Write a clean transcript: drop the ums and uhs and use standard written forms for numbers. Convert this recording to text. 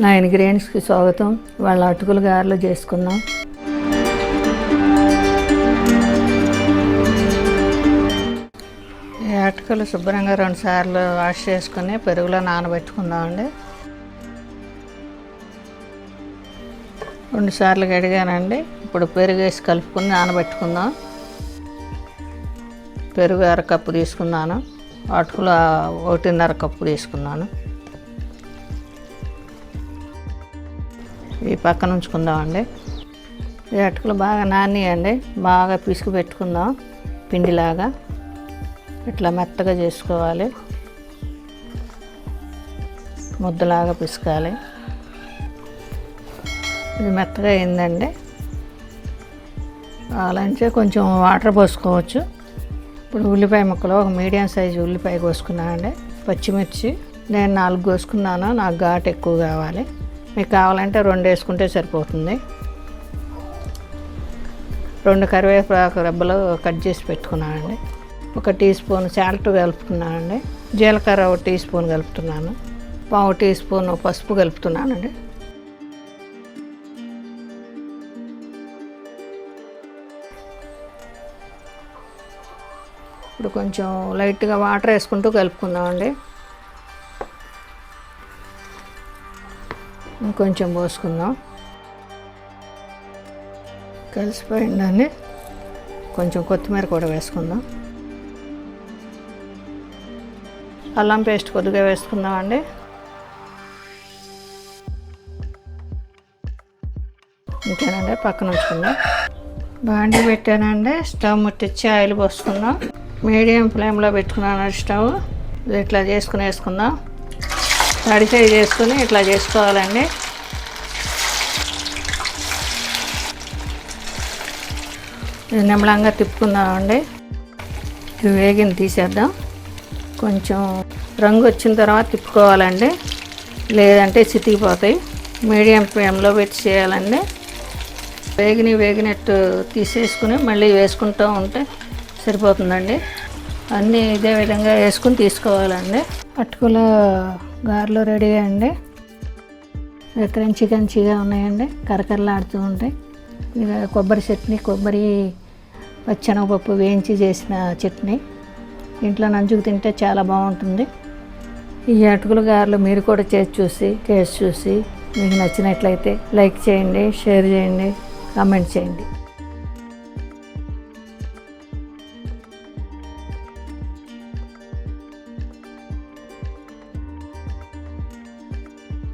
నా ఇంగ్రీడియంట్స్కి స్వాగతం. వాళ్ళ అటుకుల గారెలు చేసుకుందాం. ఈ అటుకులు శుభ్రంగా 2 సార్లు వాష్ చేసుకుని పెరుగులో నానబెట్టుకుందామండి. 2 సార్లు కడిగానండి. ఇప్పుడు పెరుగు వేసి కలుపుకొని నానబెట్టుకుందాం. పెరుగు 1/2 కప్పు తీసుకున్నాను. అటుకులు 1.5 కప్పు తీసుకున్నాను. ఈ పక్కన ఉంచుకుందామండి. ఈ అటుకులు బాగా నానియండి. బాగా పిసుకు పెట్టుకుందాం. పిండిలాగా ఇట్లా మెత్తగా చేసుకోవాలి. ముద్దలాగా పిసుకాలి. ఇది మెత్తగా అయిందండి. అలాంటి కొంచెం వాటర్ పోసుకోవచ్చు. ఇప్పుడు ఉల్లిపాయ ముక్కలు, ఒక మీడియం సైజు ఉల్లిపాయ కోసుకున్నానండి. పచ్చిమిర్చి నేను 4 కోసుకున్నాను. నాకు ఘాటు ఎక్కువ కావాలి. మీకు కావాలంటే 2 వేసుకుంటే సరిపోతుంది. 2 కరివేపాకు రెబ్బలు కట్ చేసి పెట్టుకున్నానండి. 1 టీ స్పూన్ సాల్ట్ కలుపుతున్నానండి. జీలకర్ర 1 టీ స్పూన్ కలుపుతున్నాను. 1/2 టీ స్పూన్ పసుపు కలుపుతున్నానండి. ఇప్పుడు కొంచెం లైట్గా వాటర్ వేసుకుంటూ కలుపుకుందామండి. ఇంకొంచెం పోసుకుందాం. కలిసిపోయిందండి. కొంచెం కొత్తిమీర కూడా వేసుకుందాం. అల్లం పేస్ట్ కొద్దిగా వేసుకుందామండి. ఇంకేనండి, పక్కన ఉంచుకుందాం. బాండి పెట్టానండి. స్టవ్ ముట్టించి ఆయిల్ పోసుకుందాం. మీడియం ఫ్లేమ్లో పెట్టుకున్నాను స్టవ్. ఇట్లా చేసుకుని వేసుకుందాం. తడికాయ చేసుకుని ఇట్లా చేసుకోవాలండి. ఇది నిమ్మలంగా తిప్పుకుందామండి. ఇది వేగిని తీసేద్దాం. కొంచెం రంగు వచ్చిన తర్వాత తిప్పుకోవాలండి, లేదంటే చితికిపోతాయి. మీడియం ఫ్లేమ్లో పెట్టి చేయాలండి. వేగినట్టు తీసేసుకుని మళ్ళీ వేసుకుంటూ ఉంటే సరిపోతుందండి. అన్నీ ఇదే విధంగా వేసుకుని తీసుకోవాలండి. అటుకుల గారెలు రెడీ అండి. క్రంచిగా ఉన్నాయండి. కరకరలాడుతూ ఉంటాయి. ఇక కొబ్బరి చట్నీ, కొబ్బరి పచ్చెనగపప్పు వేయించి చేసిన చట్నీ ఇంట్లో నంచుకు తింటే చాలా బాగుంటుంది. ఈ అటుకుల గారెలు మీరు కూడా చేసి చూసి మీకు నచ్చినట్లయితే లైక్ చేయండి, షేర్ చేయండి, కామెంట్ చేయండి.